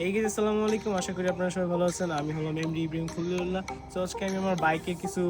এই গেছে, আসসালামু আলাইকুম। আশা করি আপনারা সবাই ভালো আছেন। আমি হলাম এমডি ইব্রাহিম খলিলুল্লাহ। তো আজকে আমি আমার বাইকে কিছু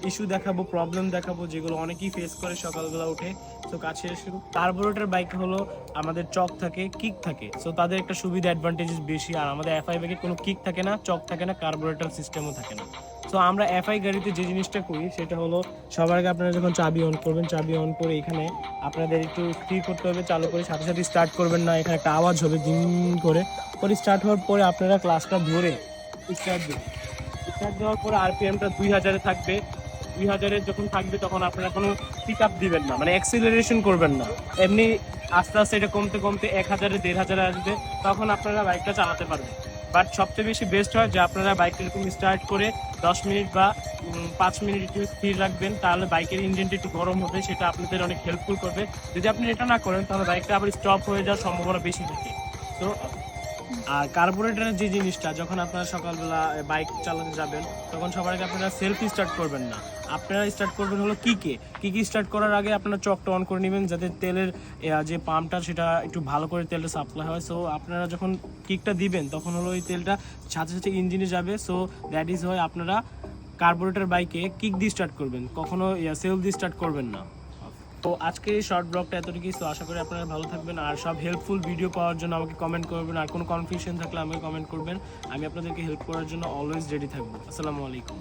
ইস্যু দেখাবো, প্রবলেম দেখাবো, যেগুলো অনেকেই ফেস করে সকালবেলা উঠে। তো কাছে শুরু কার্বোরেটর বাইক হলো আমাদের চক থাকে, কিক থাকে। সো তাদের একটা সুবিধা অ্যাডভান্টেজেস বেশি। আর আমাদের এফআই বাইকে কোনো কিক থাকে না, চক থাকে না, কার্বোরেটর সিস্টেমও থাকে না। সো আমরা এফআই গাড়িতে যে জিনিসটা করি সেটা হলো সবার আগে আপনারা যখন চাবি অন করবেন, চাবি অন করে এখানে আপনাদের একটু স্থির করতে হবে। চালু করে সাথে সাথে স্টার্ট করবেন না, এখানে একটা আওয়াজ হবে দিন করে। পরে স্টার্ট হওয়ার পরে আপনারা ক্লাসটা ধরে স্টার্ট দেবেন। স্টার্ট দেওয়ার পরে আরপিএমটা 2000-এ থাকবে। 2000-এ যখন থাকবে তখন আপনারা কোনো পিক আপ দিবেন না, মানে অ্যাক্সিলারেশন করবেন না। এমনি আস্তে আস্তে এটা কমতে কমতে 1000-এ 1500-এ আসবে, তখন আপনারা বাইকটা চালাতে পারবেন। বাট সবচেয়ে বেশি বেস্ট হয় যে আপনারা বাইকটা এরকম স্টার্ট করে 10 মিনিট বা 5 মিনিট একটু স্থির রাখবেন, তাহলে বাইকের ইঞ্জিনটা একটু গরম হবে, সেটা আপনাদের অনেক হেল্পফুল করবে। যদি আপনি এটা না করেন তাহলে বাইকটা আবার স্টপ হয়ে যাওয়ার সম্ভাবনা বেশি থাকে। তো আর কার্বোরেটরের যে জিনিসটা, যখন আপনারা সকালবেলা বাইক চালাতে যাবেন তখন সবার আগে আপনারা সেলফ স্টার্ট করবেন না, আপনারা স্টার্ট করবেন হলো কিকে স্টার্ট করার আগে আপনারা চকটা অন করে নেবেন, যাতে তেলের যে পাম্পটা সেটা একটু ভালো করে তেলটা সাপ্লাই হয়। সো আপনারা যখন কিকটা দিবেন তখন হলো ওই তেলটা সাথে সাথে ইঞ্জিনে যাবে। সো দ্যাট ইজ হয় আপনারা কার্বোরেটর বাইকে কিক দিয়ে স্টার্ট করবেন, কখনো সেলফ দিয়ে স্টার্ট করবেন না। তো আজকের এই শর্ট ব্লগটা এতটুকুই। তো আশা করি আপনারা ভালো থাকবেন, আর সব হেল্পফুল ভিডিও পাওয়ার জন্য আমাকে কমেন্ট করবেন, আর কোনো কনফিউশন থাকলে আমাকে কমেন্ট করবেন। আমি আপনাদেরকে হেল্প করার জন্য অলওয়েজ রেডি থাকবো। আসসালামু আলাইকুম।